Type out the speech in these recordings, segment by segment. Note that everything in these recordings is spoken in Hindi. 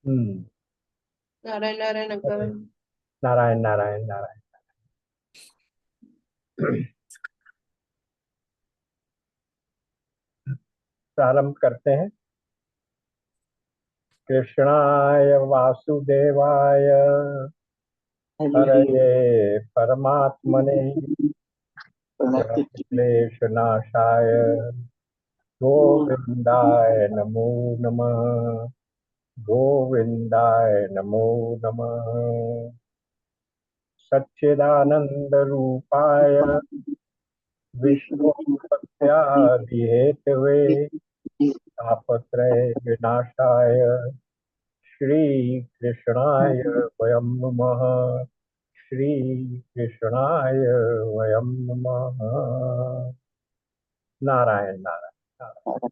हम्म। नारायण नारायण अंकल। नारायण नारायण नारायण। प्रारंभ करते हैं। कृष्णाय वासुदेवाय हरये परमात्मने प्रणतक्लेशनाशाय गोविंदाय नमो नमः। गोविंदाय नमो नमः। सच्चिदानंद रूपाय विष्णुपत्यादिहेतवे तापत्रय विनाशाय श्री कृष्णाय वयं नमः। श्री कृष्णाय वयं नमः। नारायण नारायण नारायण।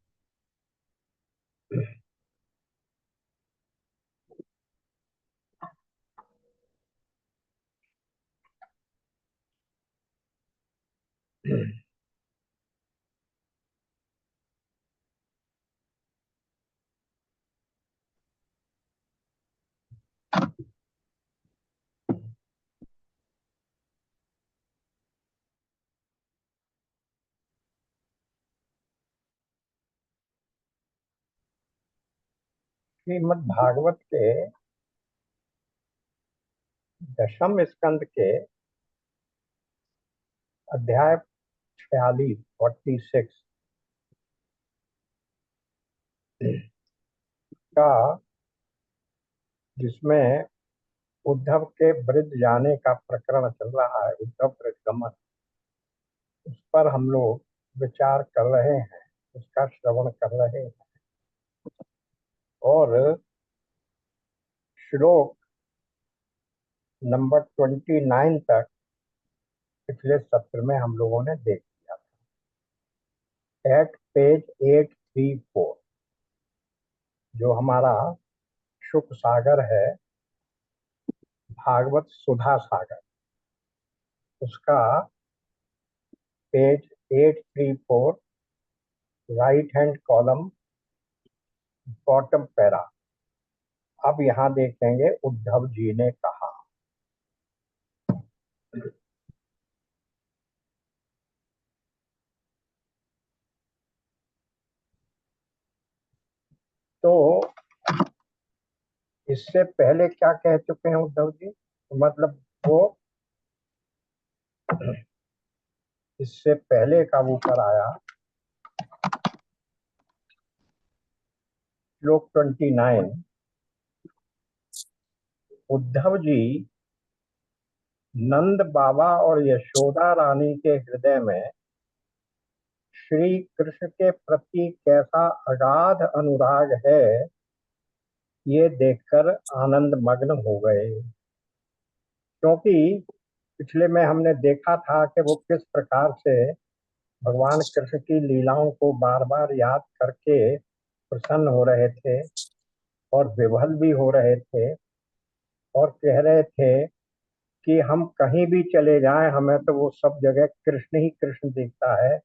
श्रीमद् भागवत के दशम स्कंद के अध्याय 46 का, जिसमें उद्धव के ब्रज जाने का प्रकरण चल रहा है, उद्धव ब्रज गमन, उस पर हम लोग विचार कर रहे हैं, उसका श्रवण कर रहे हैं। और श्लोक नंबर 29 तक पिछले सत्र में हम लोगों ने देख लिया था। एट पेज 834 जो हमारा शुक सागर है, भागवत सुधा सागर, उसका page 834 right hand column bottom para. अब यहाँ देखेंगे उद्धव जी ने कहा। तो इससे पहले क्या कह चुके हैं उद्धव जी, मतलब वो इससे पहले का ऊपर आया श्लोक 29। उद्धव जी नंद बाबा और यशोदा रानी के हृदय में श्री कृष्ण के प्रति कैसा अगाध अनुराग है, ये देखकर आनंद मग्न हो गए। क्योंकि पिछले में हमने देखा था कि वो किस प्रकार से भगवान कृष्ण की लीलाओं को बार बार याद करके प्रसन्न हो रहे थे और विभल भी हो रहे थे, और कह रहे थे कि हम कहीं भी चले जाएं, हमें तो वो सब जगह कृष्ण ही कृष्ण दिखता है।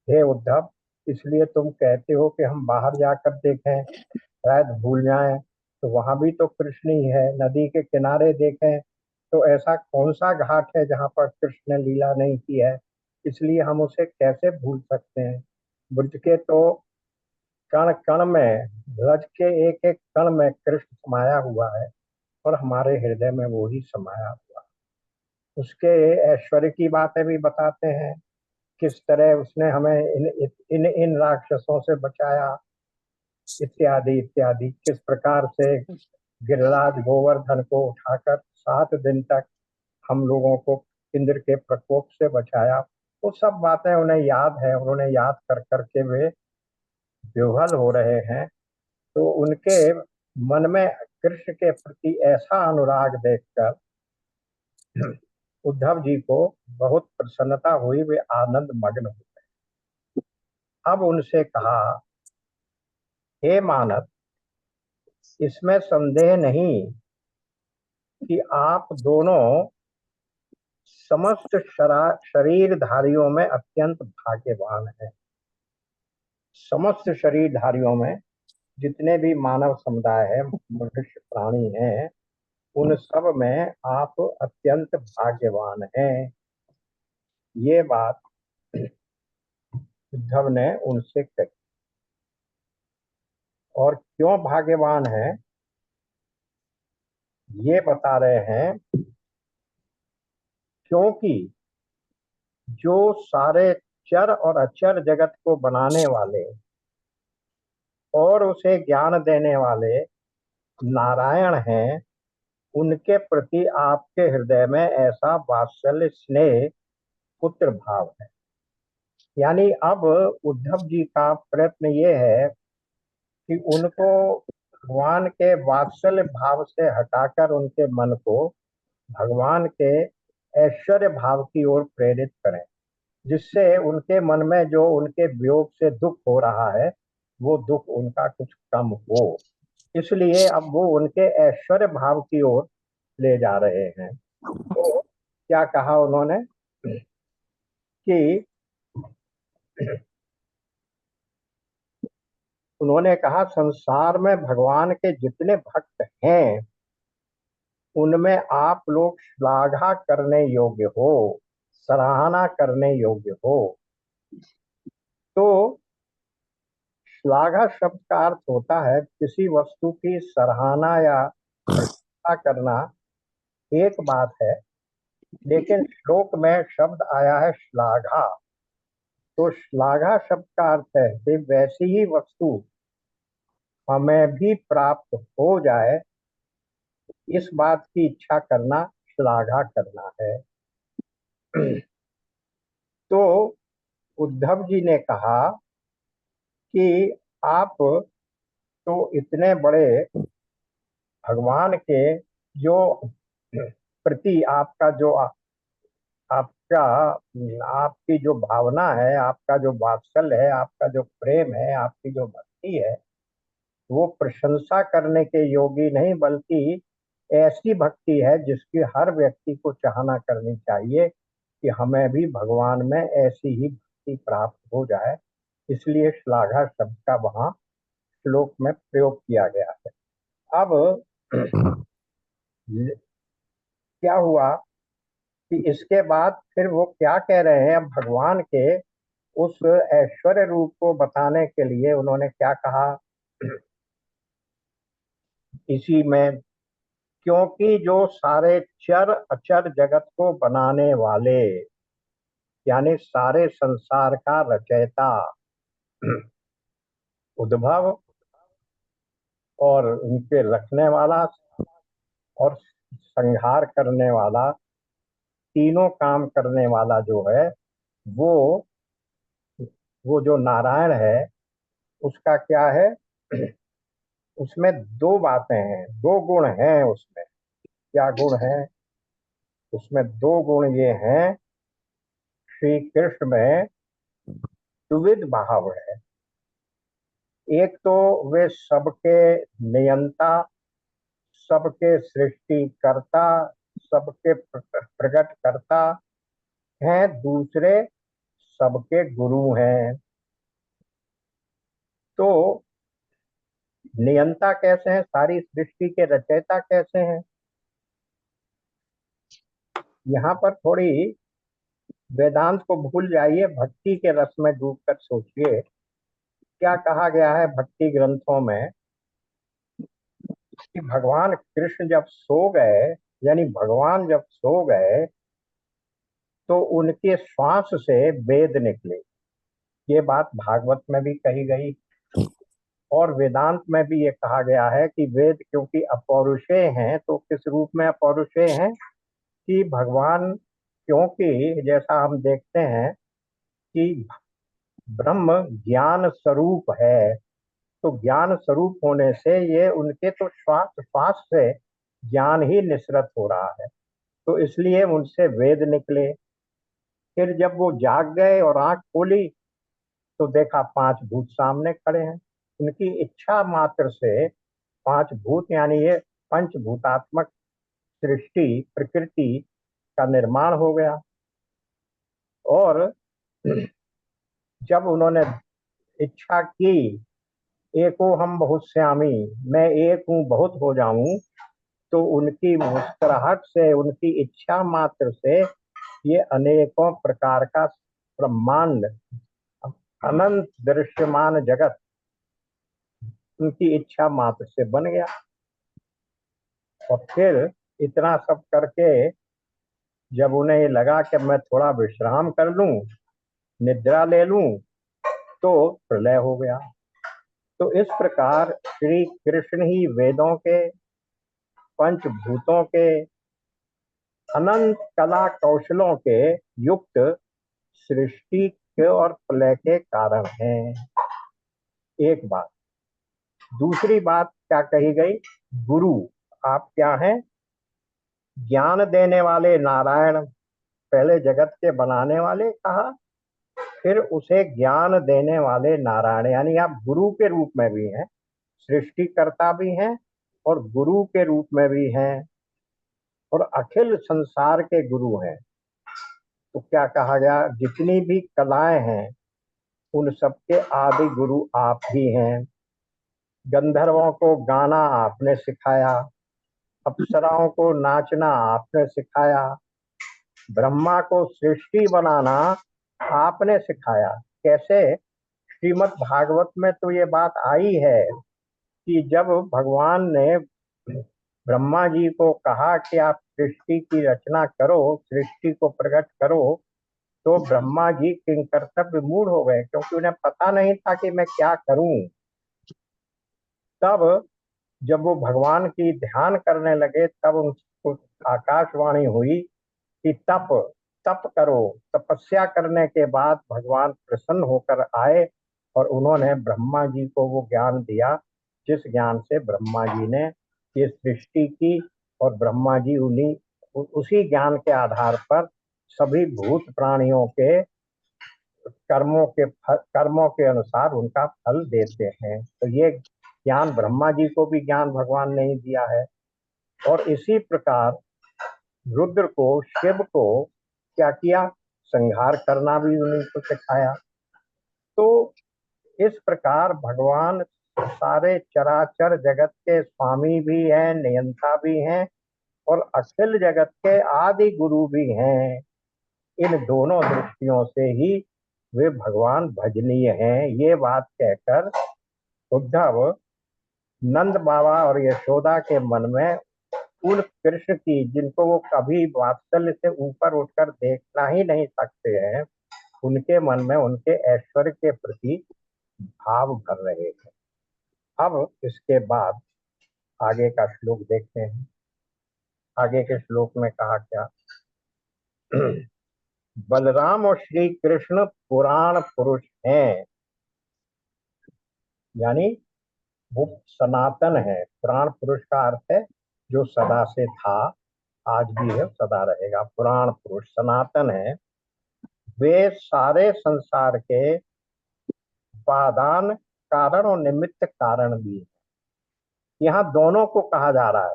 हे उद्धव, इसलिए तुम कहते हो कि हम बाहर जाकर देखें, शायद भूल जाएं, तो वहां भी तो कृष्ण ही है। नदी के किनारे देखें तो ऐसा कौन सा घाट है जहां पर कृष्ण ने लीला नहीं की है, इसलिए हम उसे कैसे भूल सकते हैं। ब्रज के तो कण कण में, ब्रज के एक एक कण में कृष्ण समाया हुआ है, और हमारे हृदय में वो ही समाया हुआ। उसके ऐश्वर्य की बातें भी बताते हैं, किस तरह उसने हमें इन राक्षसों से बचाया, इत्यादि इत्यादि। किस प्रकार से गिरिराज गोवर्धन को उठाकर 7 दिन तक हम लोगों को इंद्र के प्रकोप से बचाया। वो सब बातें उन्हें याद है, उन्होंने याद कर करके वे विह्वल हो रहे हैं। तो उनके मन में कृष्ण के प्रति ऐसा अनुराग देखकर उद्धव जी को बहुत प्रसन्नता हुई, वे आनंद मग्न हुए। अब उनसे कहा, हे मानस, इसमें संदेह नहीं कि आप दोनों समस्त शरीरधारियों में अत्यंत भाग्यवान हैं। समस्त शरीरधारियों में जितने भी मानव समुदाय है, मनुष्य प्राणी हैं, उन सब में आप अत्यंत भाग्यवान हैं। ये बात उद्धव ने उनसे कही। और क्यों भाग्यवान है ये बता रहे हैं, क्योंकि जो सारे चर और अचर जगत को बनाने वाले और उसे ज्ञान देने वाले नारायण हैं, उनके प्रति आपके हृदय में ऐसा वात्सल्य, स्नेह, पुत्र भाव है। यानी अब उद्धव जी का प्रयत्न ये है कि उनको भगवान के वात्सल्य भाव से हटाकर उनके मन को भगवान के ऐश्वर्य भाव की ओर प्रेरित करें, जिससे उनके मन में जो उनके वियोग से दुख हो रहा है, वो दुख उनका कुछ कम हो। इसलिए अब वो उनके ऐश्वर्य भाव की ओर ले जा रहे हैं। तो क्या कहा उन्होंने कि उन्होंने कहा, संसार में भगवान के जितने भक्त हैं, उनमें आप लोग श्लाघा करने योग्य हो, सराहना करने योग्य हो। तो श्लाघा शब्द का अर्थ होता है किसी वस्तु की सराहना या प्रशंसा करना, एक बात है। लेकिन श्लोक में शब्द आया है श्लाघा। तो श्लाघा शब्द का अर्थ है कि वैसी ही वस्तु हमें भी प्राप्त हो जाए, इस बात की इच्छा करना श्लाघा करना है। तो उद्धव जी ने कहा कि आप तो इतने बड़े भगवान के जो प्रति आपका जो आपका आपकी जो भावना है, आपका जो वात्सल्य है, आपका जो प्रेम है, आपकी जो भक्ति है, वो प्रशंसा करने के योग्य नहीं, बल्कि ऐसी भक्ति है जिसकी हर व्यक्ति को चाहना करनी चाहिए कि हमें भी भगवान में ऐसी ही भक्ति प्राप्त हो जाए। इसलिए श्लाघा शब्द का वहाँ श्लोक में प्रयोग किया गया है। अब क्या हुआ कि इसके बाद फिर वो क्या कह रहे हैं, भगवान के उस ऐश्वर्य रूप को बताने के लिए उन्होंने क्या कहा इसी में, क्योंकि जो सारे चर अचर जगत को बनाने वाले, यानी सारे संसार का रचयिता उद्भव और उनके रखने वाला और संहार करने वाला, तीनों काम करने वाला जो है, वो वो जो नारायण है, उसका क्या है, उसमें दो बातें हैं, दो गुण हैं उसमें। क्या गुण है उसमें? दो गुण ये हैं, श्री कृष्ण में द्विविध भाव है। एक तो वे सबके नियंता, सबके सृष्टि करता, सबके प्रकट करता हैं। दूसरे सबके गुरु हैं। तो नियंता कैसे हैं, सारी सृष्टि के रचयिता कैसे हैं? यहाँ पर थोड़ी वेदांत को भूल जाइए, भक्ति के रस में डूबकर सोचिए। क्या कहा गया है भक्ति ग्रंथों में कि भगवान कृष्ण जब सो गए, यानी भगवान जब सो गए, तो उनके श्वास से वेद निकले। ये बात भागवत में भी कही गई और वेदांत में भी ये कहा गया है कि वेद क्योंकि अपौरुषेय हैं, तो किस रूप में अपौरुषेय हैं कि भगवान, क्योंकि जैसा हम देखते हैं कि ब्रह्म ज्ञान स्वरूप है, तो ज्ञान स्वरूप होने से ये उनके तो श्वास श्वास से ज्ञान ही निसृत हो रहा है, तो इसलिए उनसे वेद निकले। फिर जब वो जाग गए और आंख खोली, तो देखा पांच भूत सामने खड़े हैं। उनकी इच्छा मात्र से पांच भूत, यानी ये पंचभूतात्मक सृष्टि प्रकृति का निर्माण हो गया। और जब उन्होंने इच्छा की एको हम बहुत श्यामी, मैं एक हूँ बहुत हो जाऊं, तो उनकी मुस्कुराहट से, उनकी इच्छा मात्र से ये अनेकों प्रकार का ब्रह्मांड, अनंत दृश्यमान जगत उनकी इच्छा मात्र से बन गया। और फिर इतना सब करके जब उन्हें लगा कि मैं थोड़ा विश्राम कर लूं, निद्रा ले लूं, तो प्रलय हो गया। तो इस प्रकार श्री कृष्ण ही वेदों के, पंचभूतों के, अनंत कला कौशलों के युक्त सृष्टि के और प्रलय के कारण हैं। एक बात। दूसरी बात क्या कही गई? गुरु आप क्या हैं? ज्ञान देने वाले नारायण, पहले जगत के बनाने वाले कहा, फिर उसे ज्ञान देने वाले नारायण, यानी आप गुरु के रूप में भी हैं, सृष्टिकर्ता भी हैं और गुरु के रूप में भी हैं, और अखिल संसार के गुरु हैं। तो क्या कहा गया? जितनी भी कलाएं हैं उन सबके आदि गुरु आप ही हैं। गंधर्वों को गाना आपने सिखाया, अप्सराओं को नाचना आपने सिखाया, ब्रह्मा को सृष्टि बनाना आपने सिखाया। कैसे? श्रीमद् भागवत में तो ये बात आई है कि जब भगवान ने ब्रह्मा जी को कहा कि आप सृष्टि की रचना करो, सृष्टि को प्रकट करो, तो ब्रह्मा जी किंग कर्तव्य मूड हो गए, क्योंकि उन्हें पता नहीं था कि मैं क्या करूं। तब जब वो भगवान की ध्यान करने लगे, तब उनको आकाशवाणी हुई कि तप तप करो। तपस्या करने के बाद भगवान प्रसन्न होकर आए और उन्होंने ब्रह्मा जी को वो ज्ञान दिया, जिस ज्ञान से ब्रह्मा जी ने ये सृष्टि की। और ब्रह्मा जी उसी ज्ञान के आधार पर सभी भूत प्राणियों के कर्मों के अनुसार उनका फल देते हैं। तो ये ज्ञान ब्रह्मा जी को भी ज्ञान भगवान ने ही दिया है। और इसी प्रकार रुद्र को, शिव को क्या किया? संहार करना भी उन्हीं को सिखाया। तो इस प्रकार भगवान सारे चराचर जगत के स्वामी भी हैं, नियंता भी हैं और अखिल जगत के आदि गुरु भी हैं। इन दोनों दृष्टियों से ही वे भगवान भजनीय हैं। ये बात कहकर उद्धव नंद बाबा और यशोदा के मन में उन कृष्ण की, जिनको वो कभी वात्सल्य से ऊपर उठकर देखना ही नहीं सकते हैं, उनके मन में उनके ऐश्वर्य के प्रति भाव भर रहे हैं। अब इसके बाद आगे का श्लोक देखते हैं। आगे के श्लोक में कहा क्या? बलराम और श्री कृष्ण पुराण पुरुष हैं, यानी वो सनातन है। पुराण पुरुष का अर्थ है जो सदा से था, आज भी है, सदा रहेगा। पुराण पुरुष सनातन है। वे सारे संसार के उपादान कारण और निमित्त कारण भी है। यहाँ दोनों को कहा जा रहा है,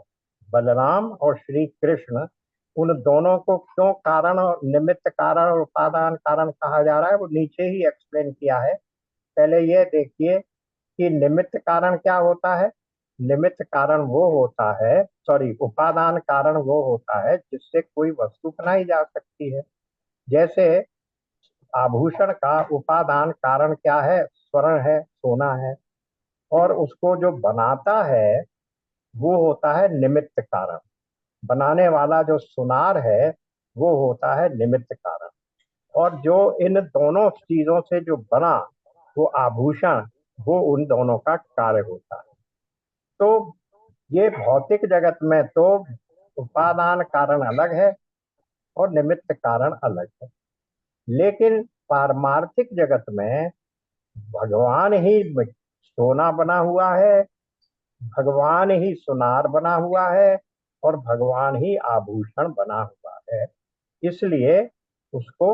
बलराम और श्री कृष्ण। उन दोनों को क्यों कारण और निमित्त कारण और उपादान कारण कहा जा रहा है, वो नीचे ही एक्सप्लेन किया है। पहले ये देखिए कि निमित्त कारण क्या होता है। निमित्त कारण वो होता है, सॉरी, उपादान कारण वो होता है जिससे कोई वस्तु बनाई जा सकती है। जैसे आभूषण का उपादान कारण क्या है? स्वर्ण है, सोना है। और उसको जो बनाता है वो होता है निमित्त कारण। बनाने वाला जो सुनार है वो होता है निमित्त कारण। और जो इन दोनों चीजों से जो बना वो आभूषण, वो उन दोनों का कार्य होता है। तो ये भौतिक जगत में तो उपादान कारण अलग है और निमित्त कारण अलग है। लेकिन पारमार्थिक जगत में भगवान ही सोना बना हुआ है, भगवान ही सुनार बना हुआ है और भगवान ही आभूषण बना हुआ है। इसलिए उसको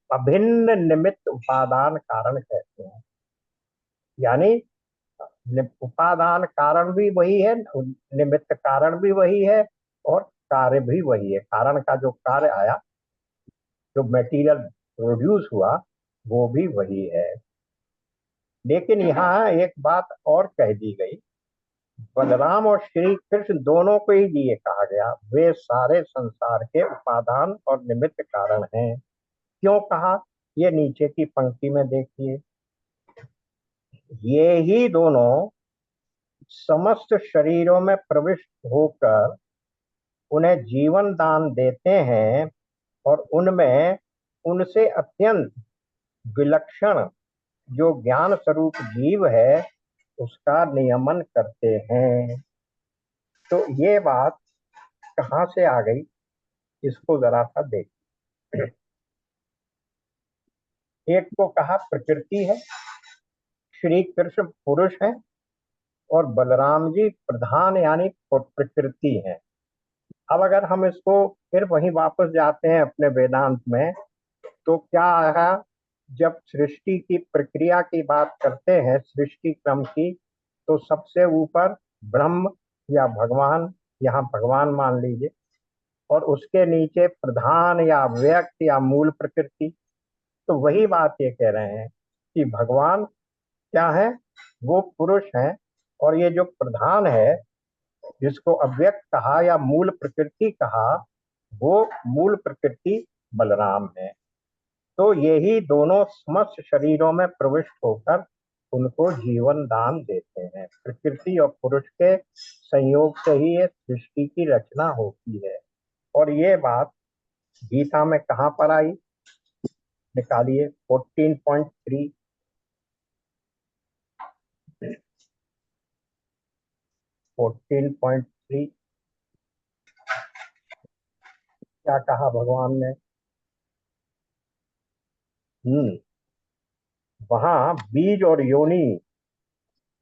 अभिन्न निमित्त उपादान कारण कहते हैं। यानी उपादान कारण भी वही है, निमित्त कारण भी वही है और कार्य भी वही है। कारण का जो कार्य आया, जो मटेरियल प्रोड्यूस हुआ, वो भी वही है। लेकिन यहाँ एक बात और कह दी गई, बलराम और श्री कृष्ण दोनों को ही ये कहा गया, वे सारे संसार के उपादान और निमित्त कारण हैं। क्यों कहा, ये नीचे की पंक्ति में देखिए, ये ही दोनों समस्त शरीरों में प्रविष्ट होकर उन्हें जीवन दान देते हैं और उनमें उनसे अत्यंत विलक्षण जो ज्ञान स्वरूप जीव है उसका नियमन करते हैं। तो ये बात कहाँ से आ गई, इसको जरा सा देखिए। एक को कहा प्रकृति है, श्री कृष्ण पुरुष है और बलराम जी प्रधान यानी प्रकृति है। अब अगर हम इसको फिर वहीं वापस जाते हैं अपने वेदांत में, तो क्या आया, जब सृष्टि की प्रक्रिया की बात करते हैं, सृष्टि क्रम की, तो सबसे ऊपर ब्रह्म या भगवान, यहाँ भगवान मान लीजिए, और उसके नीचे प्रधान या व्यक्त या मूल प्रकृति। तो वही बात ये कह रहे हैं कि भगवान क्या है, वो पुरुष है, और ये जो प्रधान है जिसको अव्यक्त कहा या मूल प्रकृति कहा, वो मूल प्रकृति बलराम है। तो यही दोनों समस्त शरीरों में प्रविष्ट होकर उनको जीवन दान देते हैं। प्रकृति और पुरुष के संयोग से ही ये सृष्टि की रचना होती है। और ये बात गीता में कहाँ पर आई, निकालिए 14.3। 14.3 क्या कहा भगवान ने? वहां बीज और योनि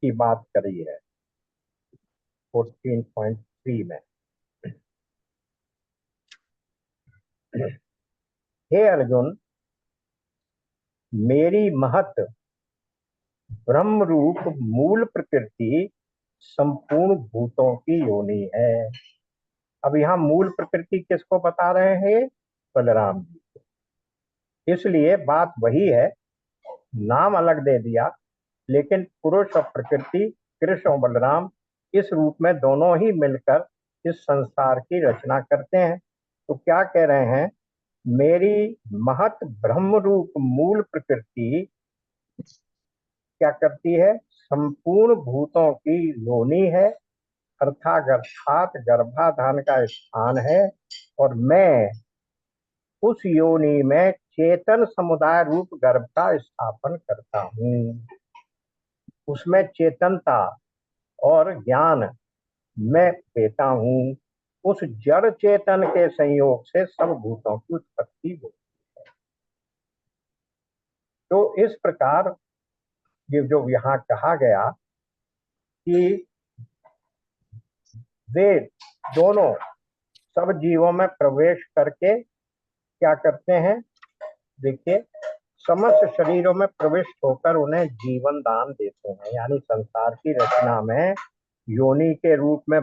की बात करी है 14.3 में। हे अर्जुन, मेरी महत ब्रह्म रूप मूल प्रकृति संपूर्ण भूतों की योनि है। अब यहाँ मूल प्रकृति किसको बता रहे हैं? बलराम जी। इसलिए बात वही है, नाम अलग दे दिया, लेकिन पुरुष और प्रकृति, कृष्ण और बलराम, इस रूप में दोनों ही मिलकर इस संसार की रचना करते हैं। तो क्या कह रहे हैं, मेरी महत ब्रह्म रूप मूल प्रकृति क्या करती है, संपूर्ण भूतों की योनि है, अर्थात गर्भाधान का स्थान है, और मैं उस योनि में चेतन समुदाय रूप गर्भ का स्थापन करता हूँ। उसमें चेतनता और ज्ञान मैं देता हूँ। उस जड़ चेतन के संयोग से सब भूतों की उत्पत्ति होती। तो इस प्रकार ये जो यहाँ कहा गया कि वे दोनों सब जीवों में प्रवेश करके क्या करते हैं, देखिए, समस्त शरीरों में प्रविष्ट होकर उन्हें जीवन दान देते हैं। यानी संसार की रचना में योनि के रूप में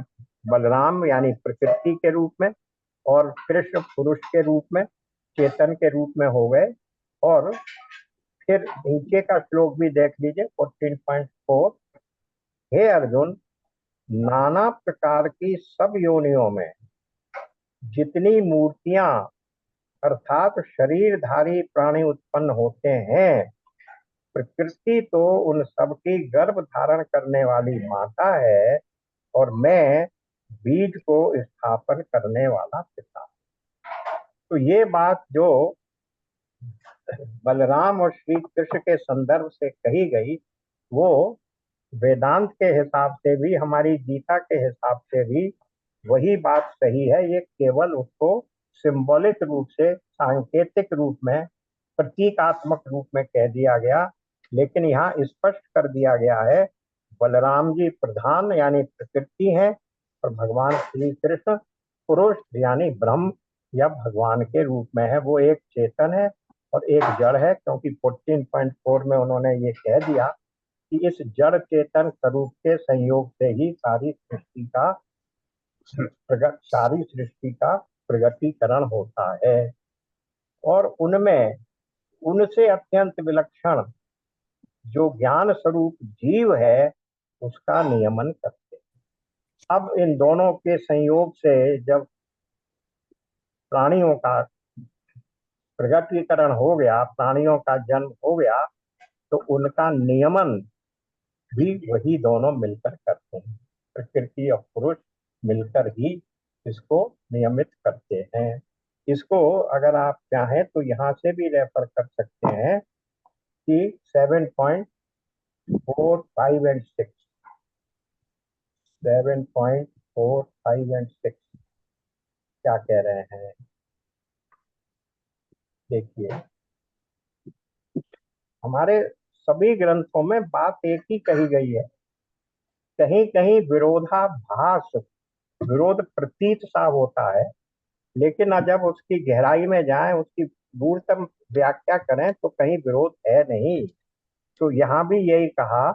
बलराम यानी प्रकृति के रूप में, और कृष्ण पुरुष के रूप में, चेतन के रूप में हो गए। और फिर नीचे का श्लोक भी देख लीजिए 14.4। हे अर्जुन, नाना प्रकार की सब योनियों में जितनी मूर्तियां अर्थात शरीरधारी प्राणी उत्पन्न होते हैं, प्रकृति तो उन सब की गर्भ धारण करने वाली माता है, और मैं बीज को स्थापन करने वाला पिता। तो ये बात जो बलराम और श्री कृष्ण के संदर्भ से कही गई, वो वेदांत के हिसाब से भी, हमारी गीता के हिसाब से भी वही बात सही है। ये केवल उसको सिंबॉलिक रूप से, सांकेतिक रूप में, प्रतीकात्मक रूप में कह दिया गया, लेकिन यहाँ स्पष्ट कर दिया गया है, बलराम जी प्रधान यानी प्रकृति हैं, और भगवान श्री कृष्ण पुरुष यानी ब्रह्म या भगवान के रूप में है। वो एक चेतन है और एक जड़ है, क्योंकि 14.4 में उन्होंने ये कह दिया कि इस जड़ चेतन स्वरूप के संयोग से ही सारी सृष्टि का प्रगटीकरण होता है। और उनमें उनसे अत्यंत विलक्षण जो ज्ञान स्वरूप जीव है उसका नियमन करते हैं। अब इन दोनों के संयोग से जब प्राणियों का प्रगटीकरण हो गया, प्राणियों का जन्म हो गया, तो उनका नियमन भी वही दोनों मिलकर करते हैं। प्रकृति और पुरुष मिलकर ही इसको नियमित करते हैं। इसको अगर आप चाहें तो यहाँ से भी रेफर कर सकते हैं कि 7.4, 5 एंड 6, 7.4, 5 एंड 6 क्या कह रहे हैं, देखिए। हमारे सभी ग्रंथों में बात एक ही कही गई है। कहीं कहीं विरोधाभास, विरोध प्रतीत सा होता है, लेकिन जब उसकी गहराई में जाएं, उसकी दूरतम व्याख्या करें तो कहीं विरोध है नहीं। तो यहाँ भी यही कहा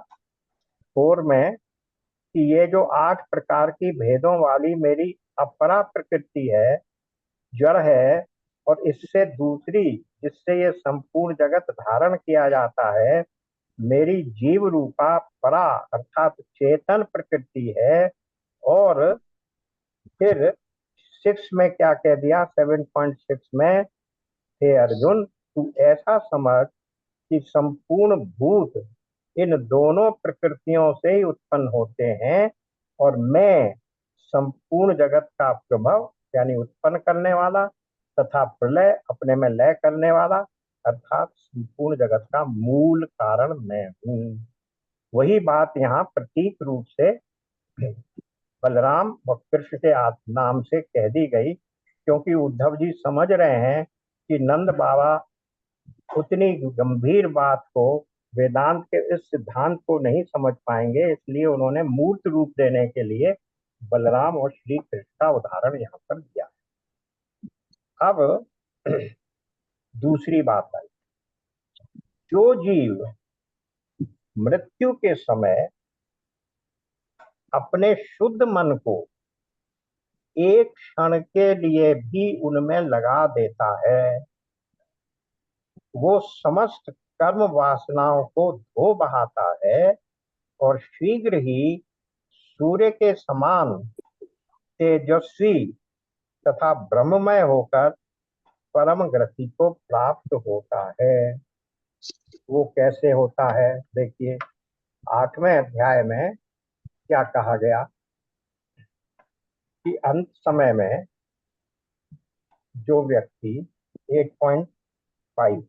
4 में कि ये जो 8 प्रकार की भेदों वाली मेरी अपरा प्रकृति है, जड़ है, और इससे दूसरी जिससे ये संपूर्ण जगत धारण किया जाता है, मेरी जीव रूपा परा अर्थात चेतन प्रकृति है। और फिर 6 में क्या कह दिया, 7.6 में, हे अर्जुन तू ऐसा समझ कि संपूर्ण भूत इन दोनों प्रकृतियों से ही उत्पन्न होते हैं, और मैं संपूर्ण जगत का प्रभव यानी उत्पन्न करने वाला तथा प्रलय अपने में लय करने वाला अर्थात संपूर्ण जगत का मूल कारण मैं हूँ। वही बात यहाँ प्रतीक रूप से बलराम व कृष्ण के नाम से कह दी गई, क्योंकि उद्धव जी समझ रहे हैं कि नंद बाबा उतनी गंभीर बात को, वेदांत के इस सिद्धांत को नहीं समझ पाएंगे, इसलिए उन्होंने मूर्त रूप देने के लिए बलराम और श्री कृष्ण का उदाहरण यहाँ पर दिया। अब दूसरी बात आई, जो जीव मृत्यु के समय अपने शुद्ध मन को एक क्षण के लिए भी उनमें लगा देता है, वो समस्त कर्म वासनाओं को धो बहाता है और शीघ्र ही सूर्य के समान तेजस्वी तथा ब्रह्ममय होकर परम गति को प्राप्त होता है। वो कैसे होता है, देखिए 8वें अध्याय में क्या कहा गया कि अंत समय में जो व्यक्ति 8.5,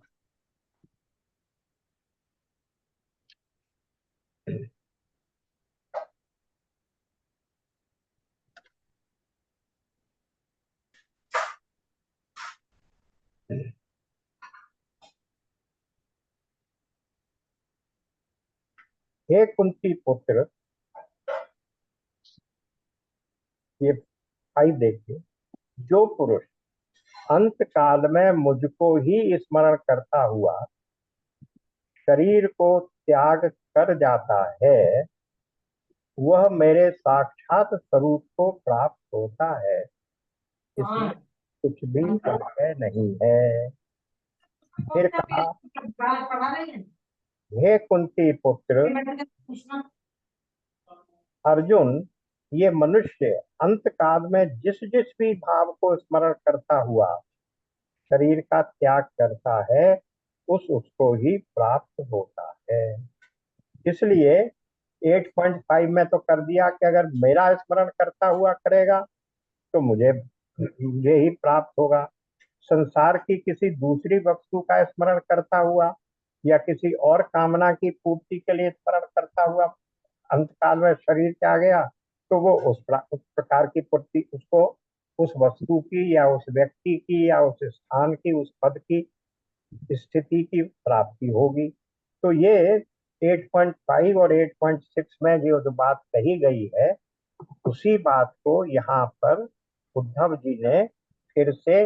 हे कुंती पुत्र, ये 5 देखिए, जो पुरुष अंत काल में मुझको ही स्मरण करता हुआ शरीर को त्याग कर जाता है, वह मेरे साक्षात स्वरूप को प्राप्त होता है, इसमें कुछ भी संशय नहीं है। फिर कहा, हे कुंती पुत्र अर्जुन, ये मनुष्य अंत काल में जिस जिस भी भाव को स्मरण करता हुआ शरीर का त्याग करता है, उसको ही प्राप्त होता है। इसलिए 8.5 में तो कर दिया कि अगर मेरा स्मरण करता हुआ करेगा तो मुझे मुझे ही प्राप्त होगा। संसार की किसी दूसरी वस्तु का स्मरण करता हुआ या किसी और कामना की पूर्ति के लिए स्मरण करता हुआ अंतकाल में शरीर त्याग गया, तो वो उस प्रकार की पूर्ति उसको उस वस्तु की या उस व्यक्ति की या उस स्थान की, उस पद की स्थिति की प्राप्ति होगी। तो ये 8.5 और 8.6 में जो बात कही गई है, उसी बात को यहाँ पर उद्धव जी ने फिर से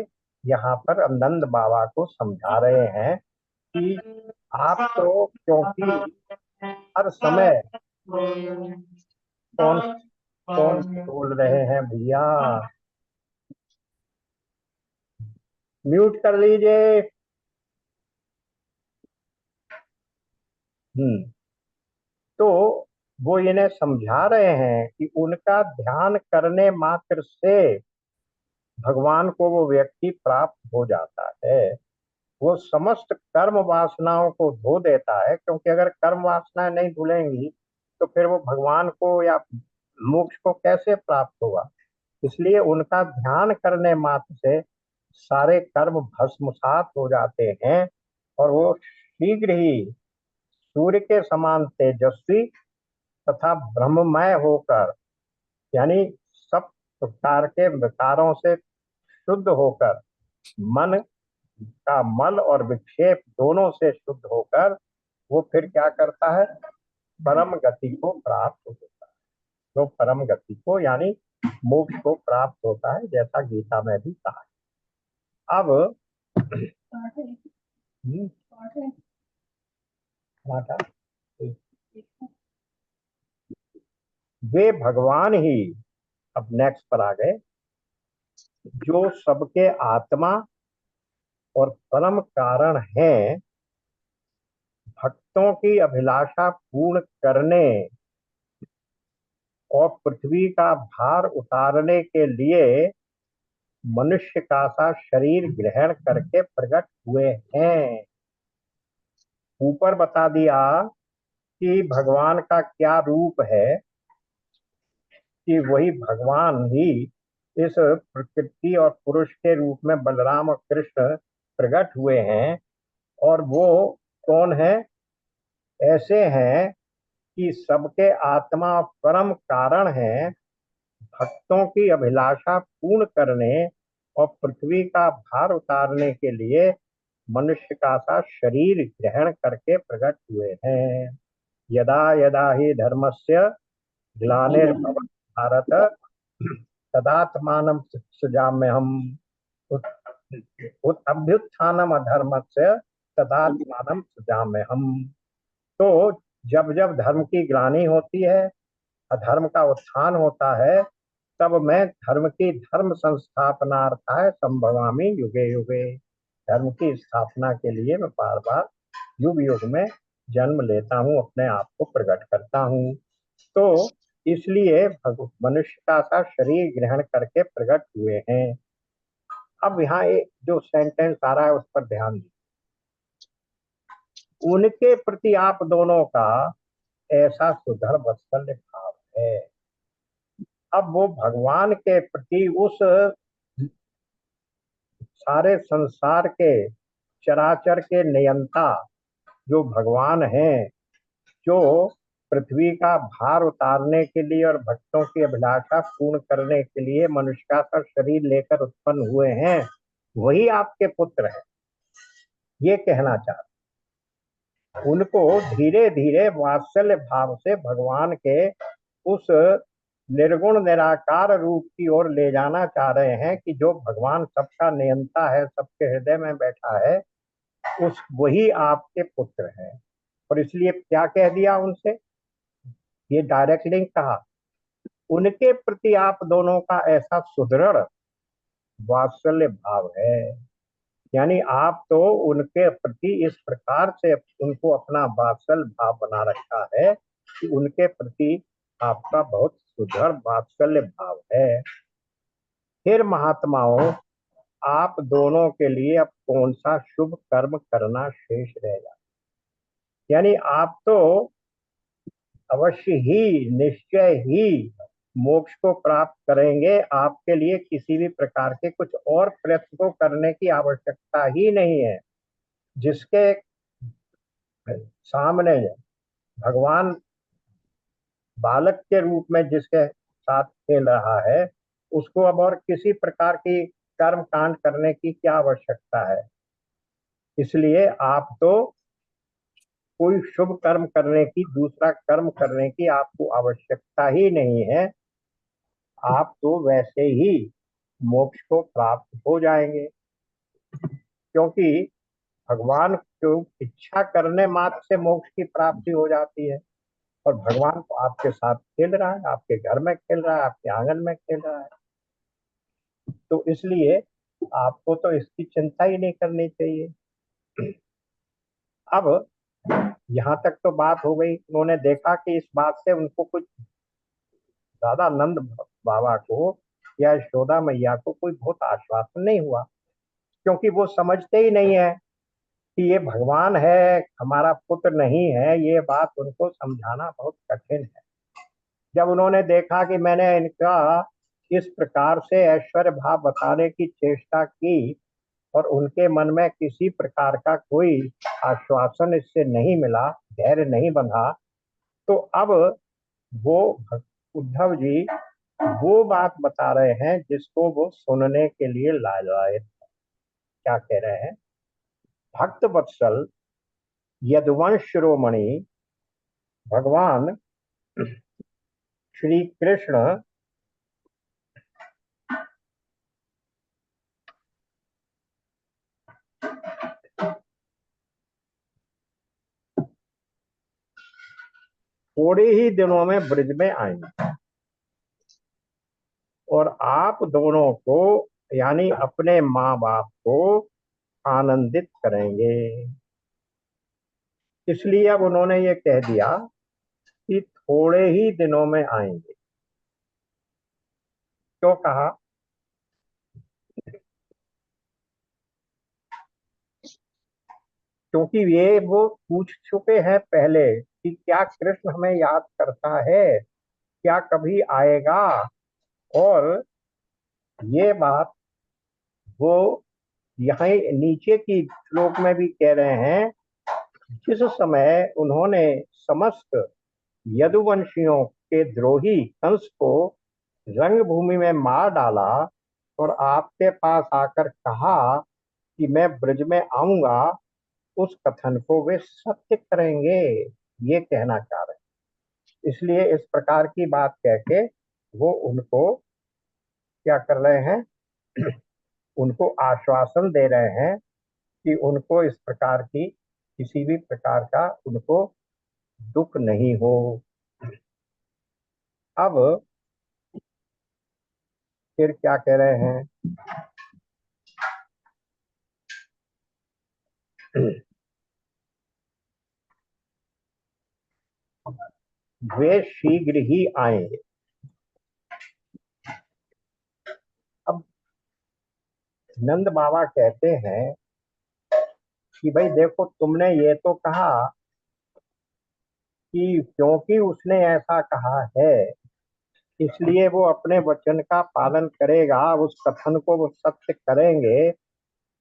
यहाँ पर नंद बाबा को समझा रहे हैं कि आप तो क्योंकि हर समय कौन कौन बोल रहे हैं भैया, म्यूट कर लीजिए। हम्म। तो वो इन्हें समझा रहे हैं कि उनका ध्यान करने मात्र से भगवान को वो व्यक्ति प्राप्त हो जाता है। वो समस्त कर्म वासनाओं को धो देता है, क्योंकि अगर कर्म वासनाएं नहीं धुलेंगी तो फिर वो भगवान को या मोक्ष को कैसे प्राप्त होगा। इसलिए उनका ध्यान करने मात्र से सारे कर्म भस्मसात हो जाते हैं और वो शीघ्र ही सूर्य के समान तेजस्वी तथा ब्रह्ममय होकर, यानी सब प्रकार के विकारों से शुद्ध होकर, मन का मल और विक्षेप दोनों से शुद्ध होकर वो फिर क्या करता है, परम गति को प्राप्त होता है। तो परम गति को यानी मोक्ष को प्राप्त होता है, जैसा गीता में भी कहा है। अब माता, वे भगवान ही, अब नेक्स्ट पर आ गए, जो सबके आत्मा और परम कारण हैं, भक्तों की अभिलाषा पूर्ण करने और पृथ्वी का भार उतारने के लिए मनुष्य का सा शरीर ग्रहण करके प्रकट हुए हैं। ऊपर बता दिया कि भगवान का क्या रूप है, कि वही भगवान ही इस प्रकृति और पुरुष के रूप में बलराम और कृष्ण प्रकट हुए हैं। और वो कौन है, ऐसे हैं कि सबके आत्मा और परम कारण हैं, भक्तों की अभिलाषा पूर्ण करने और पृथ्वी का भार उतारने के लिए मनुष्य का सा शरीर ग्रहण करके प्रकट हुए हैं। यदा यदा ही धर्मस्य ग्लानिर्भवति भारत तदात्मानं सृजाम्यहम् अभ्युत्थानम अधर्मस्य तदात्मानं सृजाम्यहम्। तो जब जब धर्म की ग्लानि होती है, अधर्म का उत्थान होता है, तब मैं धर्म की धर्म संस्थापनार्थाय संभवामि युगे युगे। धर्म की स्थापना के लिए मैं बार बार युग युग में जन्म लेता हूँ, अपने आप को प्रकट करता हूँ। तो इसलिए मनुष्य का सा शरीर ग्रहण करके प्रकट हुए हैं। अब यहाँ एक जो सेंटेंस आ रहा है उस पर ध्यान दीजिए। उनके प्रति आप दोनों का ऐसा सुदृढ़ वात्सल्य भाव है। अब वो भगवान के प्रति उस सारे संसार के चराचर के नियंता जो भगवान हैं, जो पृथ्वी का भार उतारने के लिए और भक्तों की अभिलाषा पूर्ण करने के लिए मनुष्य का सा शरीर लेकर उत्पन्न हुए हैं, वही आपके पुत्र हैं, ये कहना चाहते। उनको धीरे धीरे वात्सल्य भाव से भगवान के उस निर्गुण निराकार रूप की ओर ले जाना चाह रहे हैं, कि जो भगवान सबका नियंता है, सबके हृदय में बैठा है, उस वही आपके पुत्र हैं। और इसलिए क्या कह दिया उनसे, ये डायरेक्ट लिंक कहा, उनके प्रति आप दोनों का ऐसा सुदृढ़ वात्सल्य भाव है। यानी आप तो उनके प्रति इस प्रकार से उनको अपना वात्सल्य भाव बना रखा है कि उनके प्रति आपका बहुत सुदृढ़ वात्सल्य भाव है। फिर महात्माओं, आप दोनों के लिए अब कौन सा शुभ कर्म करना शेष रहेगा। यानी आप तो अवश्य ही, निश्चय ही मोक्ष को प्राप्त करेंगे। आपके लिए किसी भी प्रकार के कुछ और प्रयत्न को करने की आवश्यकता ही नहीं है। जिसके सामने भगवान बालक के रूप में जिसके साथ खेल रहा है, उसको अब और किसी प्रकार की कर्म कांड करने की क्या आवश्यकता है। इसलिए आप तो कोई शुभ कर्म करने की, दूसरा कर्म करने की आपको आवश्यकता ही नहीं है। आप तो वैसे ही मोक्ष को प्राप्त हो जाएंगे, क्योंकि भगवान को इच्छा करने मात्र से मोक्ष की प्राप्ति हो जाती है। और भगवान तो आपके साथ खेल रहा है, आपके घर में खेल रहा है, आपके आंगन में खेल रहा है। तो इसलिए आपको तो इसकी चिंता ही नहीं करनी चाहिए। अब यहाँ तक तो बात हो गई। उन्होंने देखा कि इस बात से उनको कुछ ज्यादा नंद बाबा को या यशोदा मैया को कोई बहुत आश्वासन नहीं हुआ, क्योंकि वो समझते ही नहीं है कि ये भगवान है, हमारा पुत्र नहीं है। ये बात उनको समझाना बहुत कठिन है। जब उन्होंने देखा कि मैंने इनका इस प्रकार से ऐश्वर्य भाव बताने की चेष्टा की और उनके मन में किसी प्रकार का कोई आश्वासन इससे नहीं मिला, धैर्य नहीं बंधा, तो अब वो उद्धव जी वो बात बता रहे हैं जिसको वो सुनने के लिए लाए। क्या कह रहे हैं? भक्त वत्सल यदुवंश शिरोमणि भगवान श्री कृष्ण थोड़े ही दिनों में ब्रिज में आएंगे और आप दोनों को, यानी अपने माँ बाप को आनंदित करेंगे। इसलिए अब उन्होंने ये कह दिया कि थोड़े ही दिनों में आएंगे। क्यों कहा? क्योंकि ये वो पूछ चुके हैं पहले कि क्या कृष्ण हमें याद करता है, क्या कभी आएगा। और ये बात वो यहाँ नीचे की श्लोक में भी कह रहे हैं। जिस समय उन्होंने समस्त यदुवंशियों के द्रोही कंस को रंगभूमि में मार डाला और आपके पास आकर कहा कि मैं ब्रज में आऊंगा, उस कथन को वे सत्य करेंगे, ये कहना चाह रहे हैं। इसलिए इस प्रकार की बात कह के वो उनको क्या कर रहे हैं? उनको आश्वासन दे रहे हैं कि उनको इस प्रकार की किसी भी प्रकार का उनको दुख नहीं हो। अब फिर क्या कह रहे हैं? वे शीघ्र ही आएंगे। अब नंद बाबा कहते हैं कि भाई देखो, तुमने ये तो कहा कि क्योंकि उसने ऐसा कहा है इसलिए वो अपने वचन का पालन करेगा, उस कथन को वो सत्य करेंगे।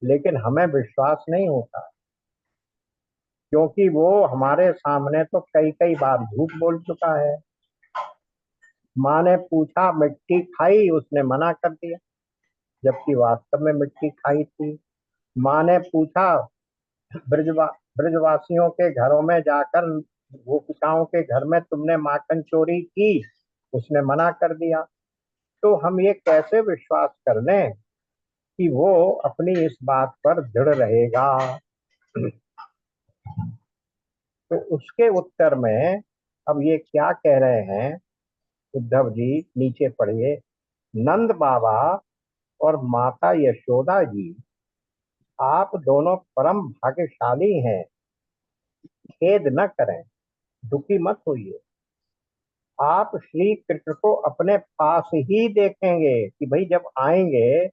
लेकिन हमें विश्वास नहीं होता, क्योंकि वो हमारे सामने तो कई कई बार झूठ बोल चुका है। माँ ने पूछा मिट्टी खाई, उसने मना कर दिया, जबकि वास्तव में मिट्टी खाई थी। माँ ने पूछा ब्रजवा ब्रजवासियों के घरों में जाकर गोपिकाओं के घर में तुमने माखन चोरी की, उसने मना कर दिया। तो हम ये कैसे विश्वास कर लें कि वो अपनी इस बात पर दृढ़ रहेगा? तो उसके उत्तर में अब ये क्या कह रहे हैं उद्धव जी, नीचे पढ़िए। नंद बाबा और माता यशोदा जी, आप दोनों परम भाग्यशाली हैं। खेद न करें, दुखी मत होइए। आप श्री कृष्ण को अपने पास ही देखेंगे कि भाई जब आएंगे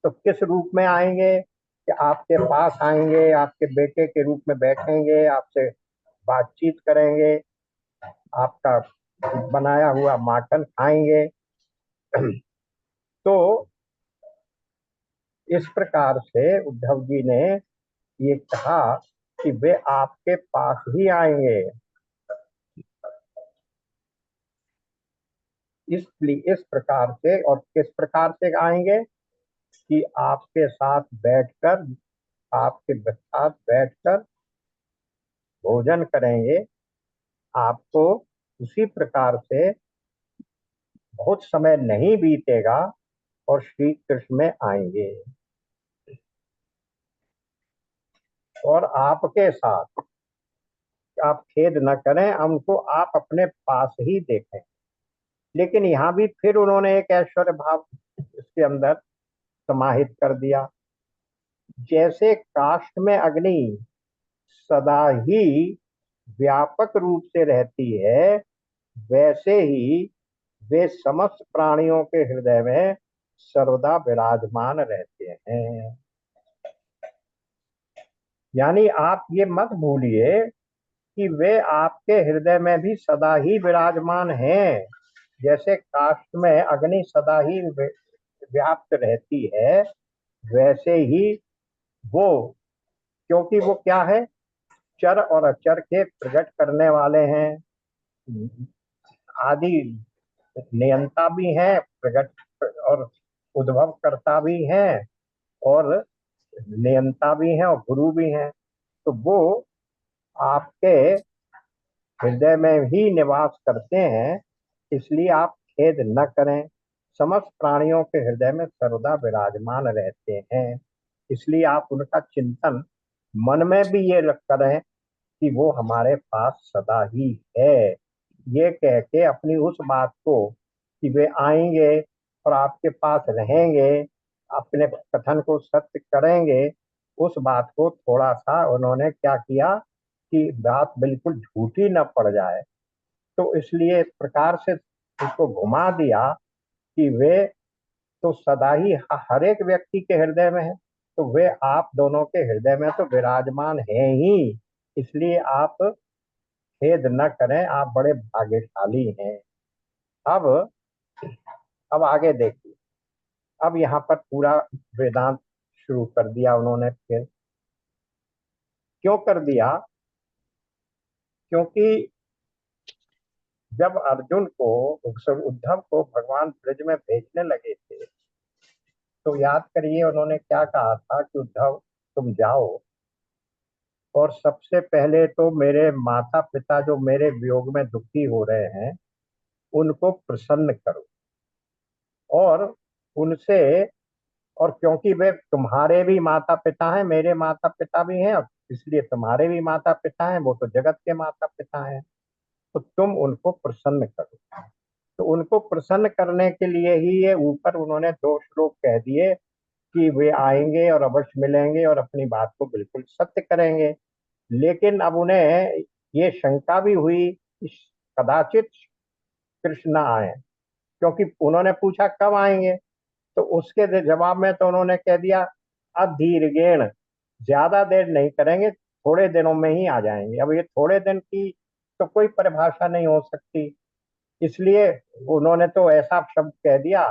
तो किस रूप में आएंगे, कि आपके पास आएंगे, आपके बेटे के रूप में बैठेंगे, आपसे बातचीत करेंगे, आपका बनाया हुआ माखन खाएंगे। तो इस प्रकार से उद्धव जी ने ये कहा कि वे आपके पास ही आएंगे। इसलिए इस प्रकार से, और किस प्रकार से आएंगे? कि आपके साथ बैठकर, आपके साथ बैठकर भोजन करेंगे। आपको उसी प्रकार से बहुत समय नहीं बीतेगा और श्री कृष्ण में आएंगे और आपके साथ, आप खेद न करें, हमको आप अपने पास ही देखें। लेकिन यहाँ भी फिर उन्होंने एक ऐश्वर्य भाव इसके अंदर समाहित कर दिया। जैसे काष्ठ में अग्नि सदा ही व्यापक रूप से रहती है, वैसे ही वे समस्त प्राणियों के हृदय में सर्वदा विराजमान रहते हैं। यानी आप ये मत भूलिए कि वे आपके हृदय में भी सदा ही विराजमान हैं। जैसे काष्ठ में अग्नि सदा ही व्याप्त रहती है, वैसे ही वो, क्योंकि वो क्या है, चर और अचर के प्रकट करने वाले हैं, आदि नियंता भी हैं, प्रकट और उद्भव करता भी हैं, और नियंता भी हैं और गुरु भी हैं। तो वो आपके हृदय में ही निवास करते हैं, इसलिए आप खेद न करें। समस्त प्राणियों के हृदय में सर्वदा विराजमान रहते हैं, इसलिए आप उनका चिंतन मन में भी ये करें कि वो हमारे पास सदा ही है। ये कह के अपनी उस बात को कि वे आएंगे और आपके पास रहेंगे, अपने कथन को सत्य करेंगे, उस बात को थोड़ा सा उन्होंने क्या किया कि बात बिल्कुल झूठी न पड़ जाए, तो इसलिए इस प्रकार से उसको घुमा दिया कि वे तो सदा ही हर एक व्यक्ति के हृदय में है, तो वे आप दोनों के हृदय में तो विराजमान है ही, इसलिए आप खेद न करें, आप बड़े भाग्यशाली हैं। अब अब आगे देखिए। अब यहाँ पर पूरा वेदांत शुरू कर दिया उन्होंने। फिर क्यों कर दिया? क्योंकि जब अर्जुन को, उद्धव को भगवान ब्रज में भेजने लगे थे, तो याद करिए उन्होंने क्या कहा था कि उद्धव तुम जाओ और सबसे पहले तो मेरे माता पिता जो मेरे वियोग में दुखी हो रहे हैं उनको प्रसन्न करो, और उनसे, और क्योंकि वे तुम्हारे भी माता पिता हैं, मेरे माता पिता भी हैं, और इसलिए तुम्हारे भी माता पिता हैं, वो तो जगत के माता पिता हैं, तो तुम उनको प्रसन्न करो। तो उनको प्रसन्न करने के लिए ही ये ऊपर उन्होंने दो श्लोक कह दिए कि वे आएंगे और अवश्य मिलेंगे और अपनी बात को बिल्कुल सत्य करेंगे। लेकिन अब उन्हें ये शंका भी हुई कि कदाचित कृष्ण न आए, क्योंकि उन्होंने पूछा कब आएंगे, तो उसके जवाब में तो उन्होंने कह दिया अधीरगेण, ज्यादा देर नहीं करेंगे, थोड़े दिनों में ही आ जाएंगे। अब ये थोड़े दिन की तो कोई परिभाषा नहीं हो सकती, इसलिए उन्होंने तो ऐसा शब्द कह दिया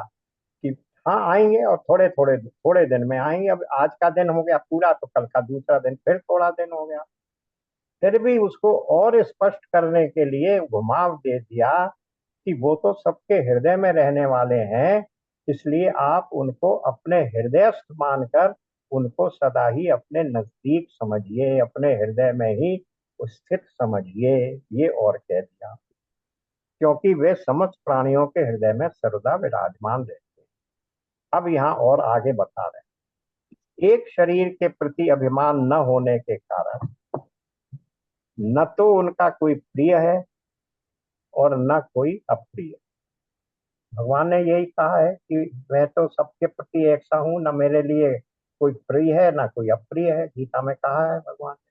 कि हाँ आएंगे और थोड़े थोड़े थोड़े दिन में आएंगे। अब आज का दिन हो गया पूरा, तो कल का दूसरा दिन फिर थोड़ा दिन हो गया। फिर भी उसको और स्पष्ट करने के लिए घुमाव दे दिया कि वो तो सबके हृदय में रहने वाले हैं, इसलिए आप उनको अपने हृदयस्थ मानकर उनको सदा ही अपने नजदीक समझिए, अपने हृदय में ही स्थित समझिए, ये और कह दिया, क्योंकि वे समस्त प्राणियों के हृदय में सर्वदा विराजमान रहते हैं। अब यहाँ और आगे बता रहे हैं, एक शरीर के प्रति अभिमान न होने के कारण न तो उनका कोई प्रिय है और न कोई अप्रिय। भगवान ने यही कहा है कि मैं तो सबके प्रति एक सा हूं, न मेरे लिए कोई प्रिय है न कोई अप्रिय है, गीता में कहा है भगवान ने।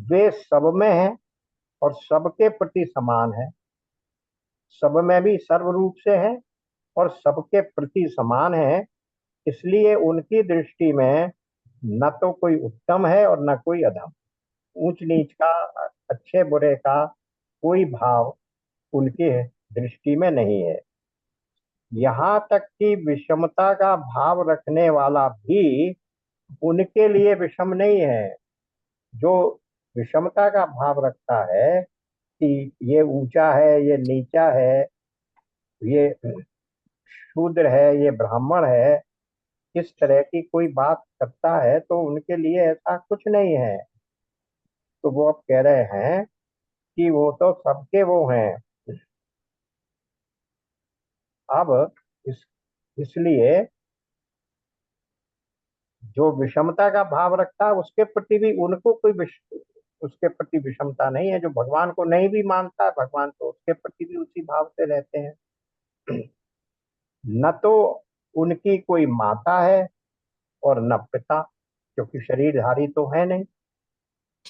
वे सब में है और सबके प्रति समान है, सब में भी सर्व रूप से है और सबके प्रति समान है, इसलिए उनकी दृष्टि में न तो कोई उत्तम है और न कोई अधम, ऊंच नीच का, अच्छे बुरे का कोई भाव उनकी दृष्टि में नहीं है। यहाँ तक कि विषमता का भाव रखने वाला भी उनके लिए विषम नहीं है। जो विषमता का भाव रखता है कि ये ऊंचा है, ये नीचा है, ये शूद्र है, ये ब्राह्मण है, इस तरह की कोई बात करता है, तो उनके लिए ऐसा कुछ नहीं है। तो वो अब कह रहे हैं कि वो तो सबके वो हैं। अब इस इसलिए जो विषमता का भाव रखता है उसके प्रति भी उनको कोई उसके प्रति विषमता नहीं है। जो भगवान को नहीं भी मानता है, भगवान तो उसके प्रति भी उसी भाव से रहते हैं। न तो उनकी कोई माता है और न पिता, क्योंकि शरीरधारी तो है नहीं।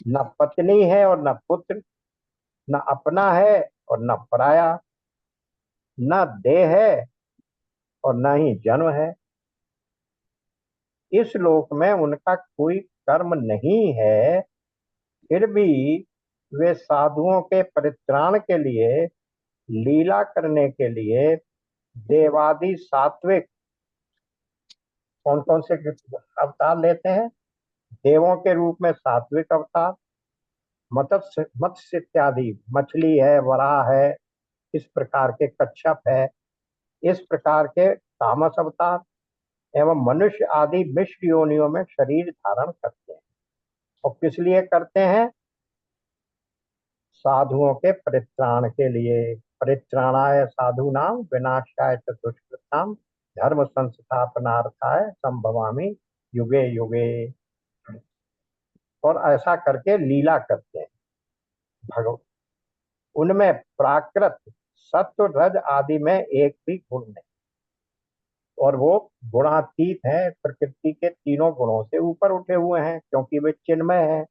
न पत्नी है और न पुत्र, न अपना है और न पराया, न देह है और न ही जन्म है। इस लोक में उनका कोई कर्म नहीं है, फिर भी वे साधुओं के परित्राण के लिए, लीला करने के लिए देवादि सात्विक कौन कौन से अवतार लेते हैं? देवों के रूप में सात्विक अवतार, मत्स्य मत्स्य इत्यादि, मछली है, वराह है, इस प्रकार के कच्छप है, इस प्रकार के तामस अवतार एवं मनुष्य आदि मिश्र योनियों में शरीर धारण करते हैं। और किस लिए करते हैं? साधुओं के परित्राण के लिए। परित्राणाय साधूनाम विनाशाय च दुष्कृताम धर्म संस्थापनार्थाय संभवामि युगे युगे। और ऐसा करके लीला करते हैं भगवान। उनमें प्राकृत सत्व रज आदि में एक भी गुण नहीं, और वो गुणातीत है, प्रकृति के तीनों गुणों से ऊपर उठे हुए हैं, क्योंकि वे चिन्मय है।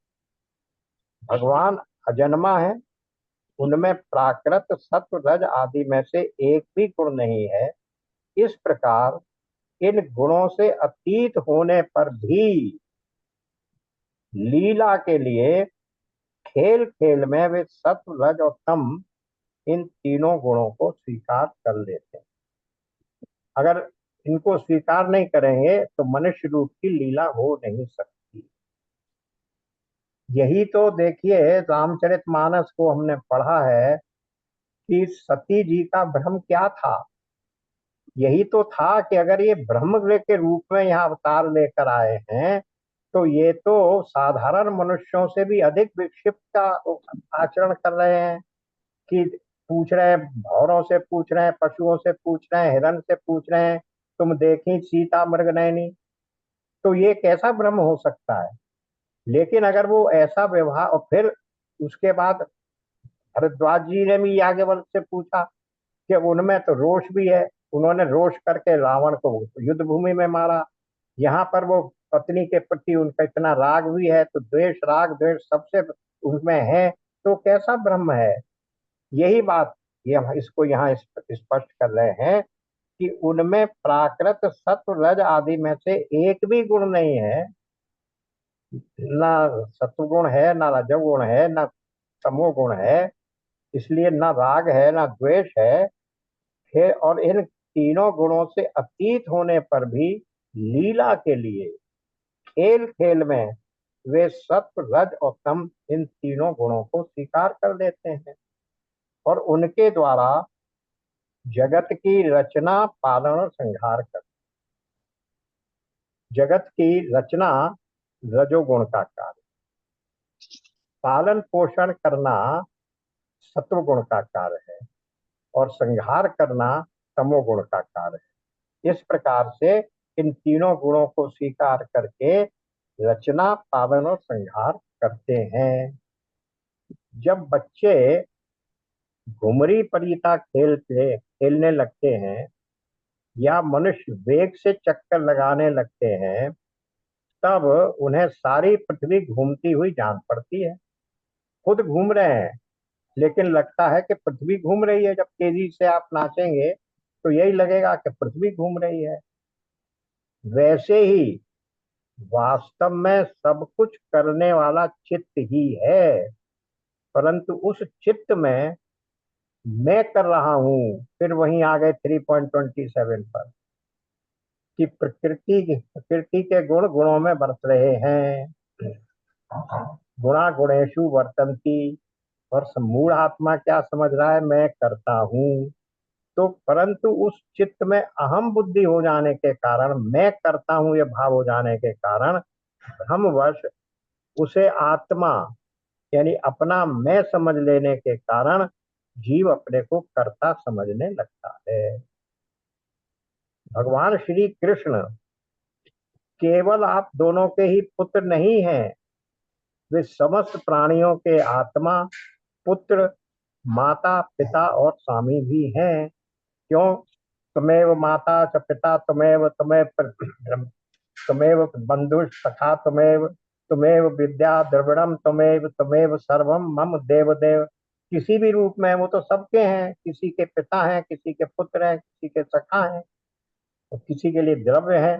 भगवान अजन्मा है, उनमें प्राकृत सत्व रज आदि में से एक भी गुण नहीं है। इस प्रकार इन गुणों से अतीत होने पर भी लीला के लिए खेल खेल में वे सत्व रज और तम इन तीनों गुणों को स्वीकार कर लेते हैं। अगर इनको स्वीकार नहीं करेंगे तो मनुष्य रूप की लीला हो नहीं सकती। यही तो देखिए, रामचरितमानस को हमने पढ़ा है कि सती जी का भ्रम क्या था। यही तो था कि अगर ये ब्रह्म के रूप में यहाँ अवतार लेकर आए हैं, तो ये तो साधारण मनुष्यों से भी अधिक विक्षिप्त का आचरण कर रहे हैं। कि पूछ रहे हैं, भौरों से पूछ रहे हैं, पशुओं से पूछ रहे हैं, हिरण से पूछ रहे हैं, तुम देखी सीता मृगनयनी। तो ये कैसा भ्रम हो सकता है? लेकिन अगर वो ऐसा व्यवहार, और फिर उसके बाद भरद्वाज जी ने भी याज्ञवल्क्य से पूछा कि उनमें तो रोष भी है, उन्होंने रोष करके रावण को युद्ध भूमि में मारा। यहाँ पर वो पत्नी के प्रति उनका इतना राग भी है, तो द्वेष राग द्वेष सबसे उनमें है, तो कैसा ब्रह्म है? यही बात ये हम इसको यहाँ स्पष्ट कर रहे हैं कि उनमें प्राकृत सत्व रज आदि में से एक भी गुण नहीं है। ना सत्वगुण है, ना रजोगुण है, ना तमोगुण है, इसलिए ना राग है ना द्वेष है। फिर और इन तीनों गुणों से अतीत होने पर भी लीला के लिए खेल खेल में वे सत्व रज और तम इन तीनों गुणों को स्वीकार कर लेते हैं, और उनके द्वारा जगत की रचना पालन और संहार कर। जगत की रचना रजोगुण का कार्य, पालन पोषण करना सत्वगुण का कार्य है, और संहार करना तमोगुण का कार्य है। इस प्रकार से इन तीनों गुणों को स्वीकार करके रचना पालन और संहार करते हैं। जब बच्चे घुमरी परीता खेलने लगते हैं, या मनुष्य वेग से चक्कर लगाने लगते हैं, तब उन्हें सारी पृथ्वी घूमती हुई जान पड़ती है। खुद घूम रहे हैं, लेकिन लगता है कि पृथ्वी घूम रही है। जब तेजी से आप नाचेंगे तो यही लगेगा कि पृथ्वी घूम रही है। वैसे ही वास्तव में सब कुछ करने वाला चित्त ही है, परंतु उस चित्त में मैं कर रहा हूं। फिर वहीं आ गए 3.27 पर कि प्रकृति के गुण गुणों में बरत रहे हैं। गुणा गुणेशु वर्तन्ति। और मूढ़ आत्मा क्या समझ रहा है? मैं करता हूं। तो परंतु उस चित्त में अहम बुद्धि हो जाने के कारण, मैं करता हूं ये भाव हो जाने के कारण, भ्रमवश उसे आत्मा यानी अपना मैं समझ लेने के कारण जीव अपने को कर्ता समझने लगता है। भगवान श्री कृष्ण केवल आप दोनों के ही पुत्र नहीं हैं, वे समस्त प्राणियों के आत्मा, पुत्र, माता, पिता और स्वामी भी हैं। क्यों? तमेव माता च पिता तमेव, तमेव तमेव बंधु सखा तमेव। तुम्हेव विद्या द्रविड़म त्वमेव त्वमेव सर्वम मम देव देव। किसी भी रूप में वो तो सबके हैं, किसी के पिता हैं, किसी के पुत्र हैं, किसी के सखा हैं, और किसी के लिए द्रव्य है।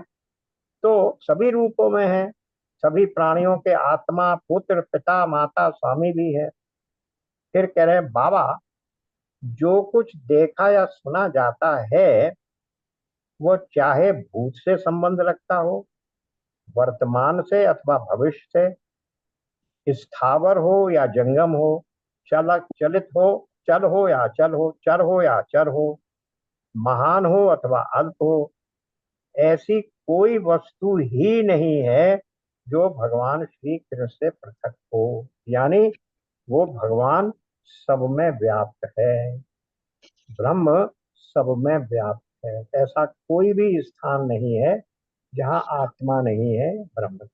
तो सभी रूपों में है। सभी प्राणियों के आत्मा, पुत्र, पिता, माता, स्वामी भी है। फिर कह रहे हैं बाबा, जो कुछ देखा या सुना जाता है वो चाहे भूत से संबंध रखता हो, वर्तमान से अथवा भविष्य से, स्थावर हो या जंगम हो, चलक चलित हो, चल हो या अचल हो, चर हो या अचर हो, महान हो अथवा अल्प हो, ऐसी कोई वस्तु ही नहीं है जो भगवान श्री कृष्ण से पृथक हो। यानी वो भगवान सब में व्याप्त है, ब्रह्म सब में व्याप्त है। ऐसा कोई भी स्थान नहीं है जहाँ आत्मा नहीं है, ब्रह्म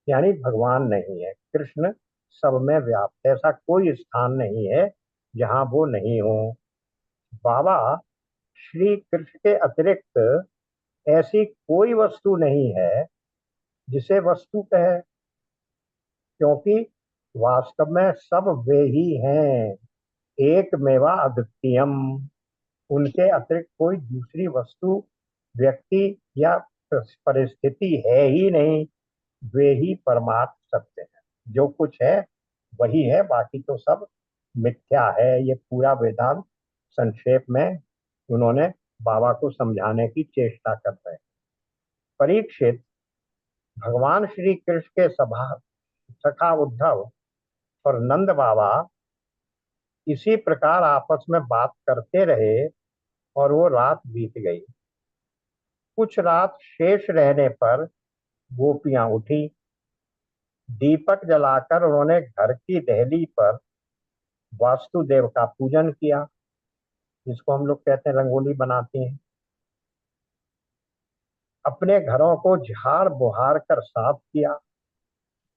यानी भगवान नहीं है। कृष्ण सब में व्याप्त है, ऐसा कोई स्थान नहीं है जहाँ वो नहीं हो। बाबा, श्री कृष्ण के अतिरिक्त ऐसी कोई वस्तु नहीं है जिसे वस्तु कहे, क्योंकि वास्तव में सब वे ही हैं, एक मेवा अद्वितीयम। उनके अतिरिक्त कोई दूसरी वस्तु, व्यक्ति या परिस्थिति है ही नहीं। वे ही परमात्म सत्य है। जो कुछ है वही है, बाकी तो सब मिथ्या है। ये पूरा वेदांत संक्षेप में उन्होंने बाबा को समझाने की चेष्टा कर रहे हैं। परीक्षित, भगवान श्री कृष्ण के सभा सखा उद्धव और नंद बाबा इसी प्रकार आपस में बात करते रहे और वो रात बीत गई। कुछ रात शेष रहने पर गोपियां उठी। दीपक जलाकर उन्होंने घर की दहली पर वास्तुदेव का पूजन किया, जिसको हम लोग कहते हैं रंगोली बनाते हैं। अपने घरों को झाड़ बुहार कर साफ किया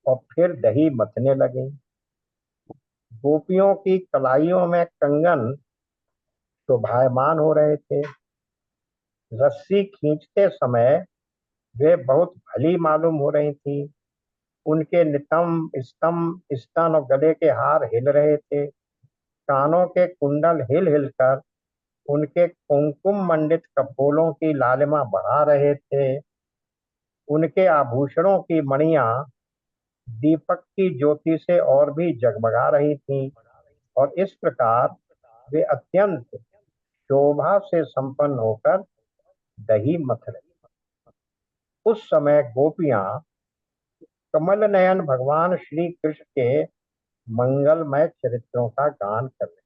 और फिर दही मथने लगे। गोपियों की कलाइयों में कंगन शोभायमान हो रहे थे। रस्सी खींचते समय वे बहुत भली मालूम हो रही थी। उनके नितंब, स्तंभ, स्तन और गले के हार हिल रहे थे। कानों के कुंडल हिल हिलकर उनके कुमकुम मंडित कपोलों की लालिमा बढ़ा रहे थे। उनके आभूषणों की मणियां दीपक की ज्योति से और भी जगमगा रही थीं, और इस प्रकार वे अत्यंत शोभा से संपन्न होकर दही मथ रहे। उस समय गोपियां कमल नयन भगवान श्री कृष्ण के मंगलमय चरित्रों का गान कर रहे।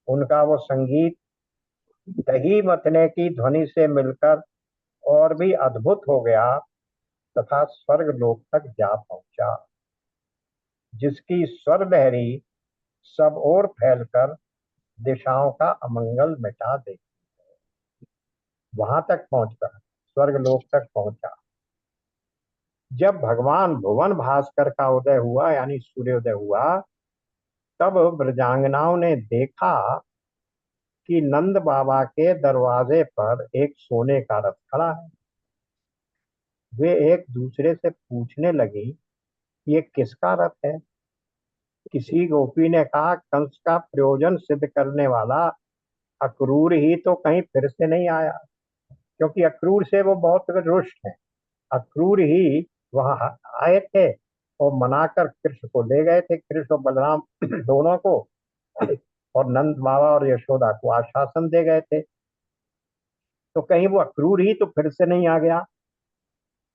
उनका वो संगीत दही मथने की ध्वनि से मिलकर और भी अद्भुत हो गया तथा स्वर्ग लोक तक जा पहुंचा, जिसकी स्वर लहरी सब ओर फैलकर दिशाओं का अमंगल मिटा दे। वहां तक पहुंचकर स्वर्ग लोक तक पहुंचा। जब भगवान भुवन भास्कर का उदय हुआ यानी सूर्योदय हुआ, तब ब्रजांगनाओं ने देखा कि नंद बाबा के दरवाजे पर एक सोने का रथ खड़ा है। वे एक दूसरे से पूछने लगी, ये किसका रथ है? किसी गोपी ने कहा, कंस का प्रयोजन सिद्ध करने वाला अक्रूर ही तो कहीं फिर से नहीं आया, क्योंकि अक्रूर से वो बहुत रुष्ट है। अक्रूर ही वहां आए थे और मनाकर कृष्ण को ले गए थे, कृष्ण और बलराम दोनों को, और नंद बाबा और यशोदा को आश्वासन दे गए थे। तो कहीं वो अक्रूर ही तो फिर से नहीं आ गया।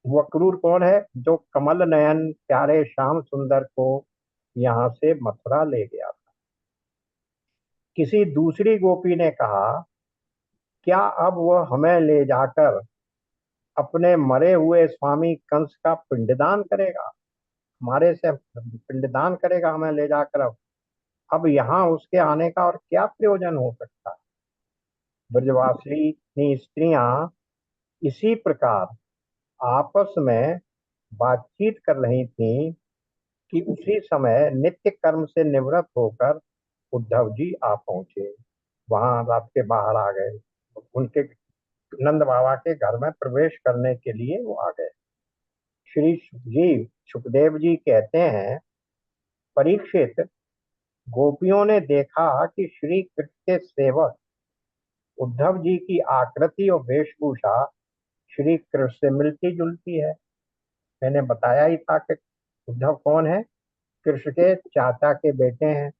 वो अक्रूर कौन है? जो कमल नयन प्यारे श्याम सुंदर को यहाँ से मथुरा ले गया था। किसी दूसरी गोपी ने कहा, क्या अब वह हमें ले जाकर अपने मरे हुए स्वामी कंस का पिंडदान करेगा? हमारे से पिंडदान करेगा हमें ले जाकर। अब यहाँ उसके आने का और क्या प्रयोजन हो सकता है? ब्रजवासिनी स्त्रियां इसी प्रकार आपस में बातचीत कर रही थीं कि उसी समय नित्य कर्म से निवृत्त होकर उद्धव जी आ पहुंचे। वहां रात के बाहर आ गए, उनके नंद बाबा के घर में प्रवेश करने के लिए वो आ गए। श्री सुखदेव जी कहते हैं, परीक्षित, गोपियों ने देखा कि श्री कृष्ण के सेवक उद्धव जी की आकृति और वेशभूषा श्री कृष्ण से मिलती जुलती है। मैंने बताया ही था कि उद्धव कौन है, कृष्ण के चाचा के बेटे हैं,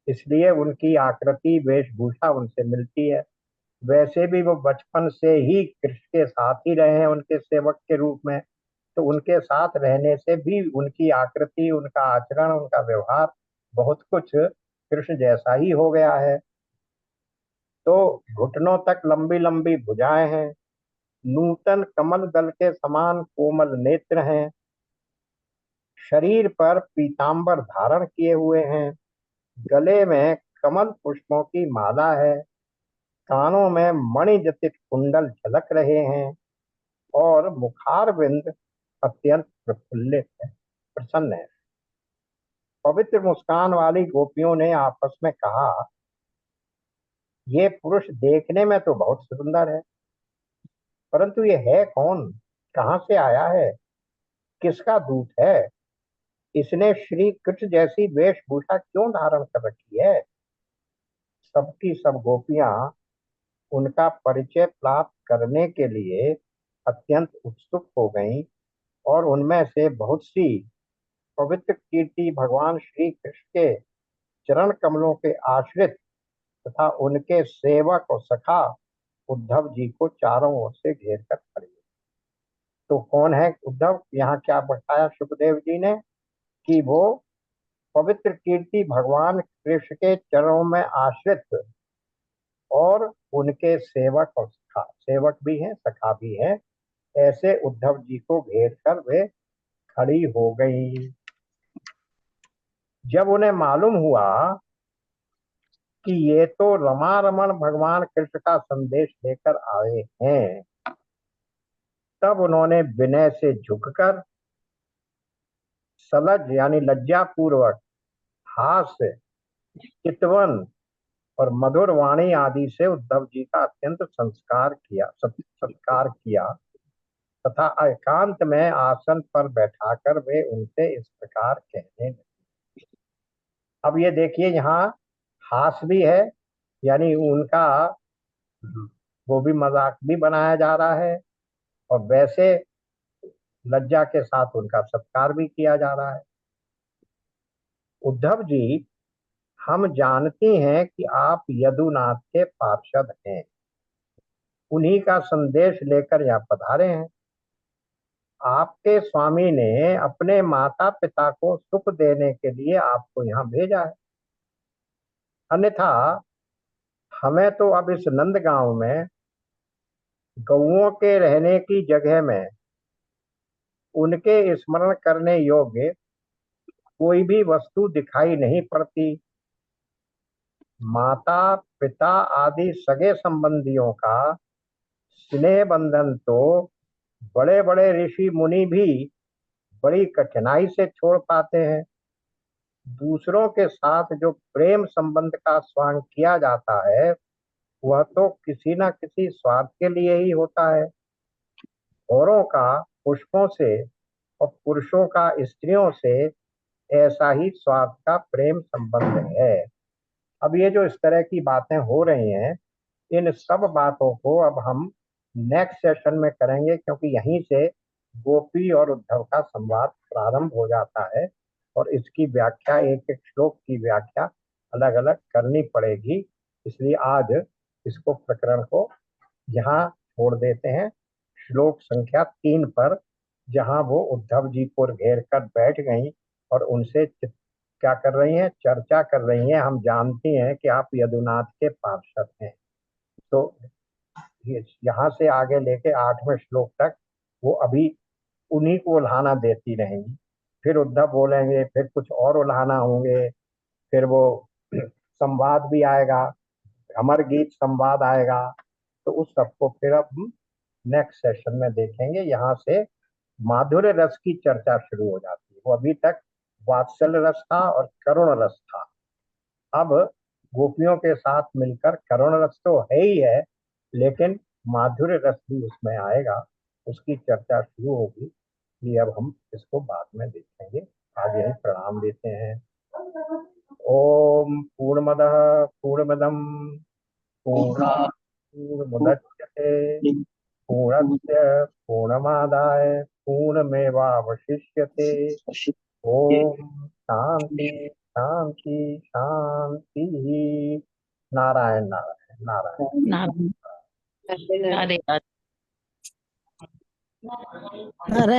इसलिए उनकी आकृति वेशभूषा उनसे मिलती है। वैसे भी वो बचपन से ही कृष्ण के साथ ही रहे हैं उनके सेवक के रूप में, तो उनके साथ रहने से भी उनकी आकृति, उनका आचरण, उनका व्यवहार बहुत कुछ कृष्ण जैसा ही हो गया है। तो घुटनों तक लंबी लंबी भुजाएं हैं, नूतन कमल दल के समान कोमल नेत्र हैं, शरीर पर पीतांबर धारण किए हुए हैं, गले में कमल पुष्पों की माला है, कानों में मणिजटित कुंडल झलक रहे हैं और मुखारविंद अत्यंत प्रफुल्लित है, प्रसन्न है। पवित्र मुस्कान वाली गोपियों ने आपस में कहा, ये पुरुष देखने में तो बहुत सुंदर है, परंतु ये है कौन, कहाँ से आया है, किसका दूत है, इसने श्री कृष्ण जैसी वेशभूषा क्यों धारण कर रखी है। सबकी सब गोपियां उनका परिचय प्राप्त करने के लिए अत्यंत उत्सुक हो गईं और उनमें से बहुत सी पवित्र कीर्ति भगवान श्री कृष्ण के चरण कमलों के आश्रित तथा उनके सेवक और सखा उद्धव जी को चारों ओर से घेर कर खड़ी। तो कौन है उद्धव, यहाँ क्या बताया सुखदेव जी ने कि वो पवित्र कीर्ति भगवान कृष्ण के चरणों में आश्रित और उनके सेवक और सखा, सेवक भी हैं सखा भी हैं, ऐसे उद्धव जी को घेर कर वे खड़ी हो गई। जब उन्हें मालूम हुआ कि ये तो रमा रमन भगवान कृष्ण का संदेश लेकर आए हैं, तब उन्होंने विनय से झुककर सलज यानी लज्जा पूर्वक हास्य, चितवन और मधुर वाणी आदि से उद्धव जी का अत्यंत सत्कार किया तथा एकांत में आसन पर बैठाकर वे उनसे इस प्रकार कहने लगे। अब ये देखिए, यहाँ हास भी है, यानी उनका वो भी मजाक भी बनाया जा रहा है और वैसे लज्जा के साथ उनका सत्कार भी किया जा रहा है। उद्धव जी, हम जानती हैं कि आप यदुनाथ के पार्षद हैं, उन्हीं का संदेश लेकर यहाँ पधारे हैं। आपके स्वामी ने अपने माता पिता को सुख देने के लिए आपको यहाँ भेजा है, अन्यथा हमें तो अब इस नंदगांव में गौओं के रहने की जगह में उनके स्मरण करने योग्य कोई भी वस्तु दिखाई नहीं पड़ती। माता पिता आदि सगे संबंधियों का स्नेह बंधन तो बड़े बड़े ऋषि मुनि भी बड़ी कठिनाई से छोड़ पाते हैं। दूसरों के साथ जो प्रेम संबंध का स्वांग किया जाता है, वह तो किसी न किसी स्वार्थ के लिए ही होता है। औरों का पुष्पों से और पुरुषों का स्त्रियों से ऐसा ही स्वार्थ का प्रेम संबंध है। अब ये जो इस तरह की बातें हो रही हैं, इन सब बातों को अब हम नेक्स्ट सेशन में करेंगे, क्योंकि यहीं से गोपी और उद्धव का संवाद प्रारंभ हो जाता है और इसकी व्याख्या, एक एक श्लोक की व्याख्या अलग अलग करनी पड़ेगी। इसलिए आज इसको, प्रकरण को यहाँ छोड़ देते हैं, श्लोक संख्या 3 पर, जहाँ वो उद्धव जी को घेर कर बैठ गई और उनसे क्या कर रही हैं, चर्चा कर रही हैं। हम जानती हैं कि आप यदुनाथ के पार्षद हैं। तो यहाँ से आगे लेके 8वें श्लोक तक वो अभी उन्हीं को उल्हाना देती रहेंगी। फिर उद्धव बोलेंगे, फिर कुछ और उल्हाना होंगे, फिर वो संवाद भी आएगा, अमर गीत संवाद आएगा। तो उस सबको फिर अब हम नेक्स्ट सेशन में देखेंगे। यहाँ से माधुर्य रस की चर्चा शुरू हो जाती है। वो अभी तक वात्सल्य रस था और करुण रस था, अब गोपियों के साथ मिलकर करुण रस तो है ही है, लेकिन माधुर्य रस भी उसमें आएगा, उसकी चर्चा शुरू होगी। इसलिए अब हम इसको बाद में देखेंगे। आज यही प्रणाम देते हैं। ओम पूर्णमदः पूर्णमिदं पूर्णात् पूर्णमुदच्यते पूर्णस्य पूर्णमादाय पूर्णमेवावशिष्यते। ओम शांति शांति शांति। नारायण नारायण नारायण। नारायण हरे हरे हरे।